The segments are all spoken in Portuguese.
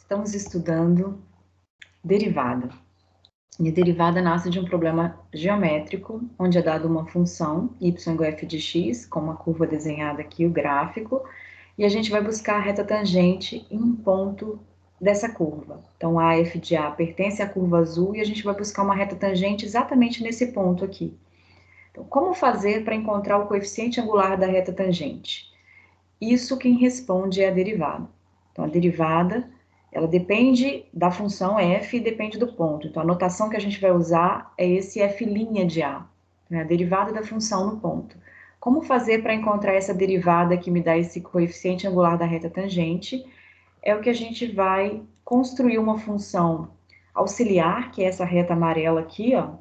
Estamos estudando derivada. E a derivada nasce de um problema geométrico, onde é dada uma função, y igual a f de x, com uma curva desenhada aqui, o gráfico, e a gente vai buscar a reta tangente em um ponto dessa curva. Então, a f de A pertence à curva azul e a gente vai buscar uma reta tangente exatamente nesse ponto aqui. Então, como fazer para encontrar o coeficiente angular da reta tangente? Isso quem responde é a derivada. Então, a derivada, ela depende da função f e depende do ponto. Então, a notação que a gente vai usar é esse f' de A, né? A derivada da função no ponto. Como fazer para encontrar essa derivada que me dá esse coeficiente angular da reta tangente? É o que a gente vai construir uma função auxiliar, que é essa reta amarela aqui, ó,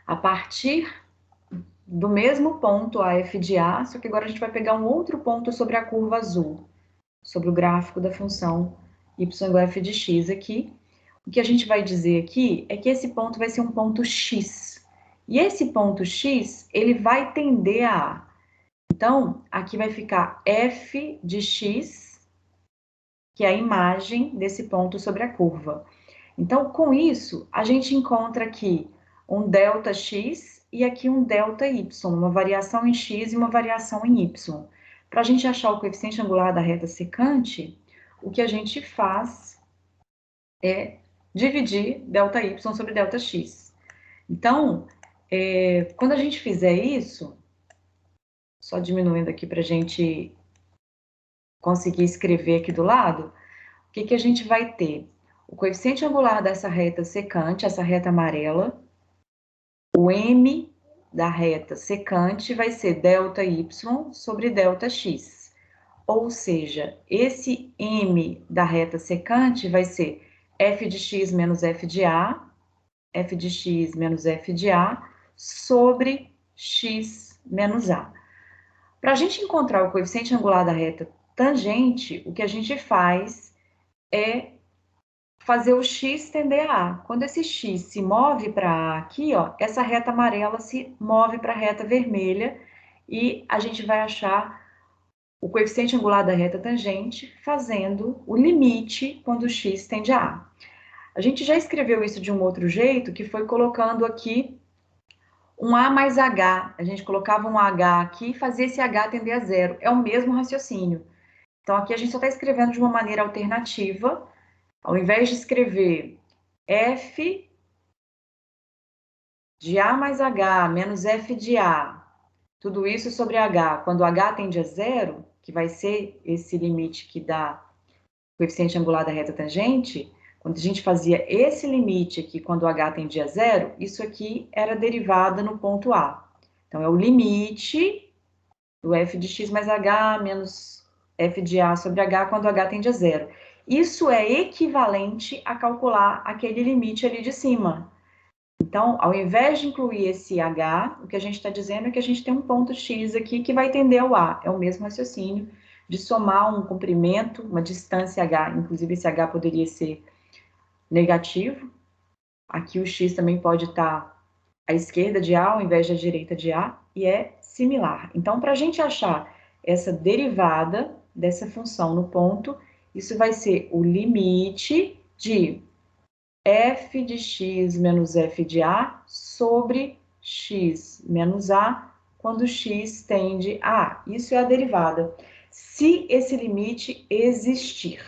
a partir do mesmo ponto, a f de A, só que agora a gente vai pegar um outro ponto sobre a curva azul, sobre o gráfico da função y igual a f de x aqui. O que a gente vai dizer aqui é que esse ponto vai ser um ponto x. E esse ponto x, ele vai tender a A. Então, aqui vai ficar f de x, que é a imagem desse ponto sobre a curva. Então, com isso, a gente encontra aqui um delta x e aqui um delta y, uma variação em x e uma variação em y. Para a gente achar o coeficiente angular da reta secante, o que a gente faz é dividir delta y sobre delta x. Então, quando a gente fizer isso, só diminuindo aqui para a gente conseguir escrever aqui do lado, o que a gente vai ter? O coeficiente angular dessa reta secante, essa reta amarela, o m da reta secante vai ser delta y sobre delta x. Ou seja, esse m da reta secante vai ser f de x menos f de A, f de x menos f de A, sobre x menos A. Para a gente encontrar o coeficiente angular da reta tangente, o que a gente faz é fazer o x tender a A. Quando esse x se move para A aqui, ó, essa reta amarela se move para a reta vermelha e a gente vai achar o coeficiente angular da reta tangente fazendo o limite quando o x tende a A. A gente já escreveu isso de um outro jeito, que foi colocando aqui um A mais H. A gente colocava um H aqui e fazia esse H tender a zero. É o mesmo raciocínio. Então, aqui a gente só está escrevendo de uma maneira alternativa. Ao invés de escrever f de A mais H menos f de A, tudo isso sobre H, quando H tende a zero, que vai ser esse limite que dá o coeficiente angular da reta tangente, quando a gente fazia esse limite aqui, quando H tendia a zero, isso aqui era derivada no ponto A. Então, é o limite do f de x mais H menos f de A sobre H quando H tende a zero. Isso é equivalente a calcular aquele limite ali de cima. Então, ao invés de incluir esse H, o que a gente está dizendo é que a gente tem um ponto X aqui que vai tender ao A. É o mesmo raciocínio de somar um comprimento, uma distância H. Inclusive, esse H poderia ser negativo. Aqui o X também pode estar à esquerda de A ao invés da direita de A, e é similar. Então, para a gente achar essa derivada dessa função no ponto, isso vai ser o limite de f de x menos f de A sobre x menos A, quando x tende a A. Isso é a derivada. Se esse limite existir.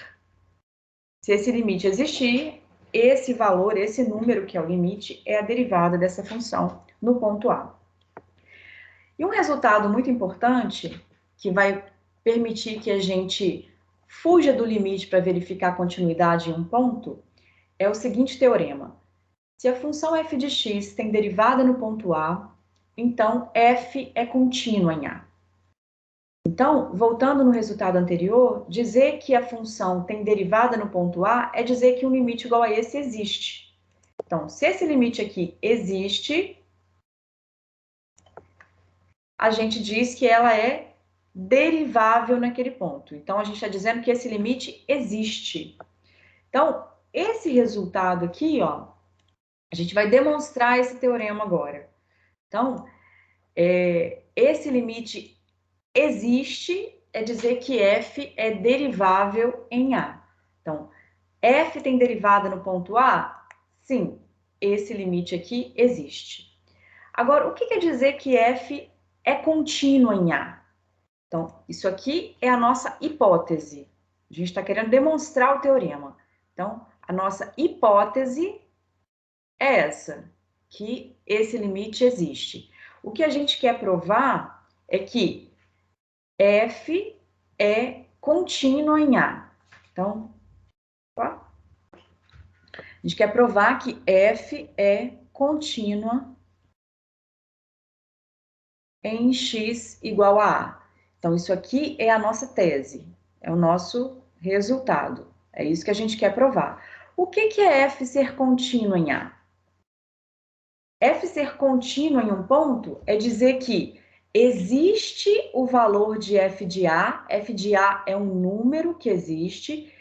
Se esse limite existir, esse valor, esse número que é o limite, é a derivada dessa função no ponto A. E um resultado muito importante, que vai permitir que a gente fuja do limite para verificar a continuidade em um ponto, é o seguinte teorema. Se a função f de x tem derivada no ponto A, então f é contínua em A. Então, voltando no resultado anterior, dizer que a função tem derivada no ponto A é dizer que um limite igual a esse existe. Então, se esse limite aqui existe, a gente diz que ela é derivável naquele ponto. Então, a gente está dizendo que esse limite existe. Então, esse resultado aqui, ó, a gente vai demonstrar esse teorema agora. Então, esse limite existe é dizer que f é derivável em A. Então, f tem derivada no ponto A? Sim, esse limite aqui existe. Agora, o que quer dizer que f é contínua em A? Então, isso aqui é a nossa hipótese. A gente está querendo demonstrar o teorema. Então, a nossa hipótese é essa, que esse limite existe. O que a gente quer provar é que f é contínua em A. Então, a gente quer provar que f é contínua em x igual a A. Então, isso aqui é a nossa tese, é o nosso resultado. É isso que a gente quer provar. O que é f ser contínuo em A? F ser contínuo em um ponto é dizer que existe o valor de f de A é um número que existe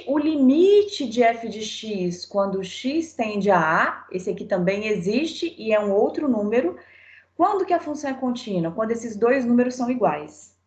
o limite de f de x quando x tende a A, esse aqui também existe e é um outro número. Quando que a função é contínua? Quando esses dois números são iguais.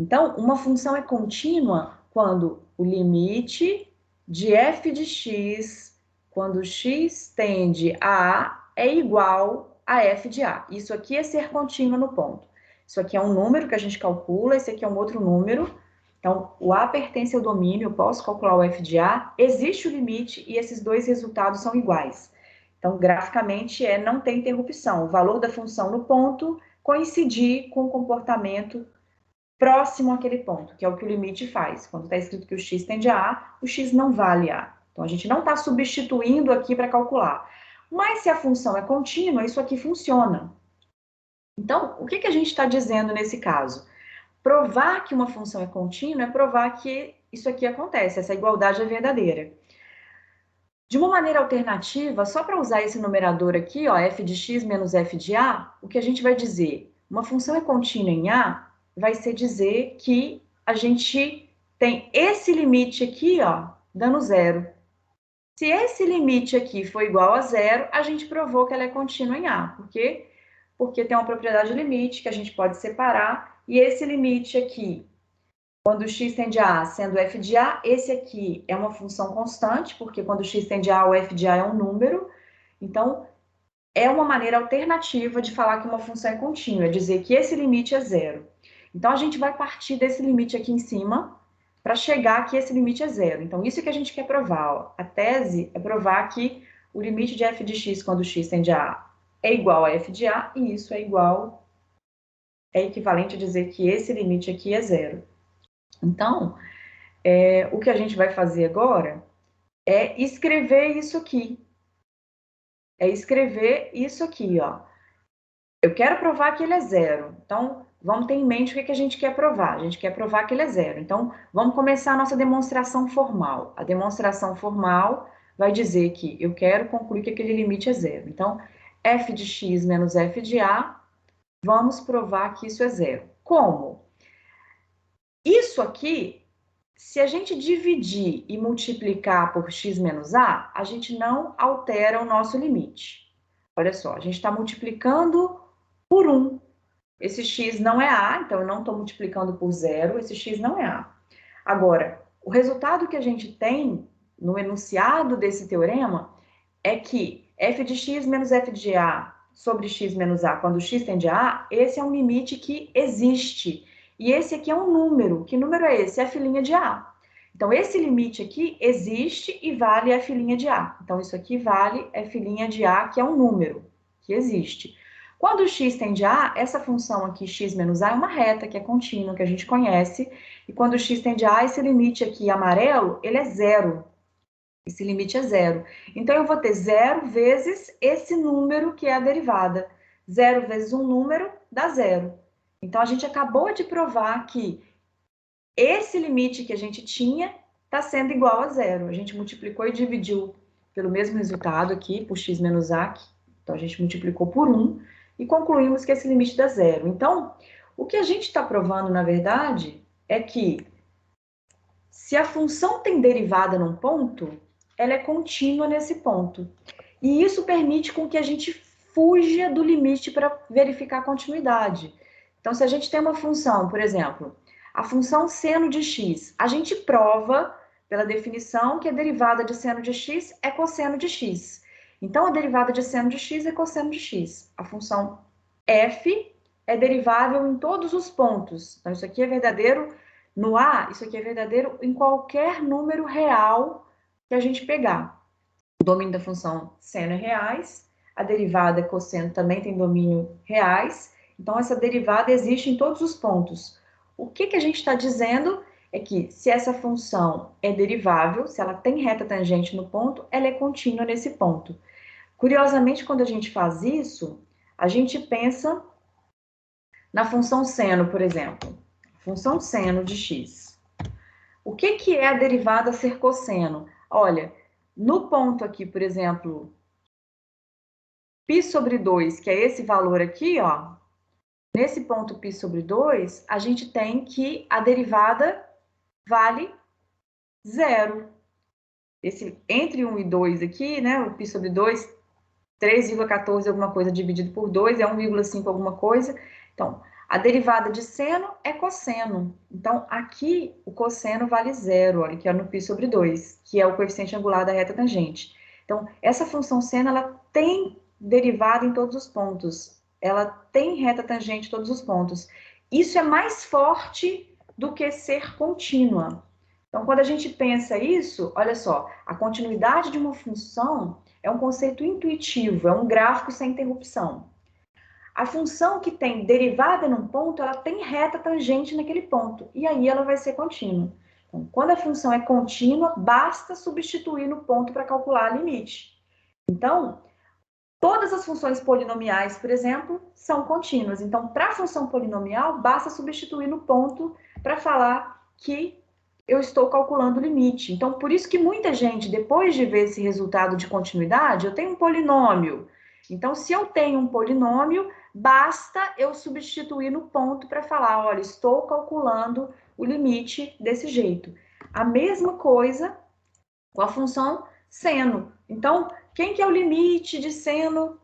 Então, uma função é contínua quando o limite de f de x, quando x tende a A, é igual a f de A. Isso aqui é ser contínua no ponto. Isso aqui é um número que a gente calcula, esse aqui é um outro número. Então, o A pertence ao domínio, eu posso calcular o f de A, existe o limite e esses dois resultados são iguais. Então, graficamente, não tem interrupção. O valor da função no ponto coincidir com o comportamento próximo àquele ponto, que é o que o limite faz. Quando está escrito que o x tende a A, o x não vale A. Então, a gente não está substituindo aqui para calcular. Mas se a função é contínua, isso aqui funciona. Então, o que a gente está dizendo nesse caso? Provar que uma função é contínua é provar que isso aqui acontece, essa igualdade é verdadeira. De uma maneira alternativa, só para usar esse numerador aqui, ó, f de x menos f de A, o que a gente vai dizer? Uma função é contínua em A, vai ser dizer que a gente tem esse limite aqui, ó, dando zero. Se esse limite aqui for igual a zero, a gente provou que ela é contínua em A. Por quê? Porque tem uma propriedade limite que a gente pode separar, e esse limite aqui, quando x tende a A sendo f de A, esse aqui é uma função constante, porque quando x tende a A, o f de A é um número. Então, é uma maneira alternativa de falar que uma função é contínua, é dizer que esse limite é zero. Então, a gente vai partir desse limite aqui em cima para chegar que esse limite é zero. Então, isso que a gente quer provar. Ó. A tese é provar que o limite de f de x quando x tende a A é igual a f de A, e isso é equivalente a dizer que esse limite aqui é zero. Então, o que a gente vai fazer agora é escrever isso aqui. Ó. Eu quero provar que ele é zero. Então, vamos ter em mente o que a gente quer provar. A gente quer provar que ele é zero. Então, vamos começar a nossa demonstração formal. A demonstração formal vai dizer que eu quero concluir que aquele limite é zero. Então, f de x menos f de A, vamos provar que isso é zero. Como? Isso aqui, se a gente dividir e multiplicar por x menos a, a gente não altera o nosso limite. Olha só, a gente está multiplicando por 1. Esse x não é a, então eu não estou multiplicando por zero, esse x não é a. Agora, o resultado que a gente tem no enunciado desse teorema é que f de x menos f de a sobre x menos a, quando x tende a A, esse é um limite que existe. E esse aqui é um número. Que número é esse? É f' de A. Então, esse limite aqui existe e vale f' de A. Então, isso aqui vale f' de A, que é um número que existe. Quando x tende a A, essa função aqui, x menos a, é uma reta, que é contínua, que a gente conhece. E quando x tende a A, esse limite aqui amarelo, ele é zero. Esse limite é zero. Então, eu vou ter zero vezes esse número que é a derivada. Zero vezes um número dá zero. Então, a gente acabou de provar que esse limite que a gente tinha está sendo igual a zero. A gente multiplicou e dividiu pelo mesmo resultado aqui, por x menos a. Então, a gente multiplicou por 1 e concluímos que esse limite dá zero. Então, o que a gente está provando, na verdade, é que se a função tem derivada num ponto, ela é contínua nesse ponto. E isso permite com que a gente fuja do limite para verificar a continuidade. Então, se a gente tem uma função, por exemplo, a função seno de x, a gente prova, pela definição que a derivada de seno de x é cosseno de x. Então, a derivada de seno de x é cosseno de x. A função f é derivável em todos os pontos. Então, isso aqui é verdadeiro no A, isso aqui é verdadeiro em qualquer número real que a gente pegar. O domínio da função seno é reais, a derivada cosseno também tem domínio reais, então essa derivada existe em todos os pontos. O que a gente está dizendo é que se essa função é derivável, se ela tem reta tangente no ponto, ela é contínua nesse ponto. Curiosamente, quando a gente faz isso, a gente pensa na função seno, por exemplo. Função seno de x. O que é a derivada ser cosseno? Olha, no ponto aqui, por exemplo, π sobre 2, que é esse valor aqui, ó, nesse ponto π sobre 2, a gente tem que a derivada vale zero. Entre 1 e 2 aqui, né, o π sobre 2, 3,14 alguma coisa dividido por 2 é 1,5 alguma coisa. Então, a derivada de seno é cosseno. Então, aqui o cosseno vale zero, olha, que é no π sobre 2, que é o coeficiente angular da reta tangente. Então, essa função seno, ela tem derivada em todos os pontos. Ela tem reta tangente em todos os pontos. Isso é mais forte do que ser contínua. Então, quando a gente pensa isso, olha só, a continuidade de uma função é um conceito intuitivo, é um gráfico sem interrupção. A função que tem derivada num ponto, ela tem reta tangente naquele ponto, e aí ela vai ser contínua. Então, quando a função é contínua, basta substituir no ponto para calcular a limite. Então, todas as funções polinomiais, por exemplo, são contínuas. Então, para a função polinomial, basta substituir no ponto para falar que eu estou calculando o limite. Então, por isso que muita gente, depois de ver esse resultado de continuidade, eu tenho um polinômio. Então, se eu tenho um polinômio, basta eu substituir no ponto para falar, olha, estou calculando o limite desse jeito. A mesma coisa com a função seno. Então, quem que é o limite de seno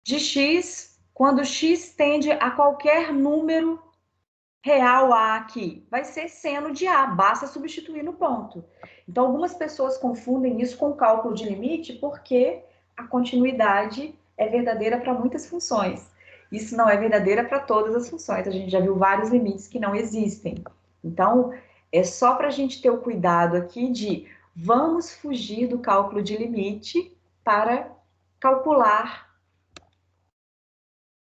de x quando x tende a qualquer número real A aqui? Vai ser seno de A, basta substituir no ponto. Então, algumas pessoas confundem isso com cálculo de limite porque a continuidade é verdadeira para muitas funções. Isso não é verdadeira para todas as funções. A gente já viu vários limites que não existem. Então, é só para a gente ter o cuidado aqui de vamos fugir do cálculo de limite para calcular,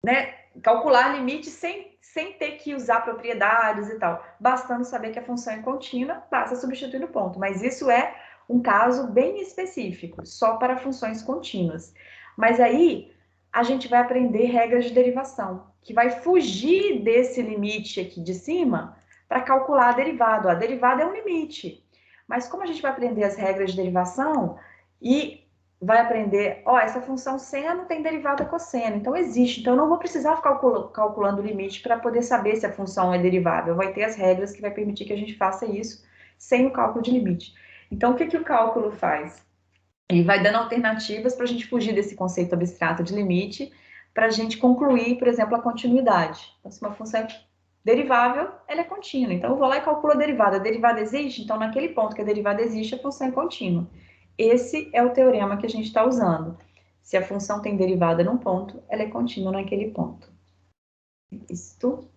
né? Calcular limite sem ter que usar propriedades e tal. Bastando saber que a função é contínua, basta substituir no ponto. Mas isso é um caso bem específico, só para funções contínuas. Mas aí a gente vai aprender regras de derivação, que vai fugir desse limite aqui de cima para calcular a derivada. A derivada é um limite. Mas como a gente vai aprender as regras de derivação e vai aprender, ó, essa função seno tem derivada cosseno, então existe. Então, eu não vou precisar ficar calculando o limite para poder saber se a função é derivável. Vai ter as regras que vai permitir que a gente faça isso sem o cálculo de limite. Então, o que o cálculo faz? Ele vai dando alternativas para a gente fugir desse conceito abstrato de limite, para a gente concluir, por exemplo, a continuidade. Então, se uma função é derivável, ela é contínua. Então, eu vou lá e calculo a derivada. A derivada existe? Então, naquele ponto que a derivada existe, a função é contínua. Esse é o teorema que a gente está usando. Se a função tem derivada num ponto, ela é contínua naquele ponto. Isto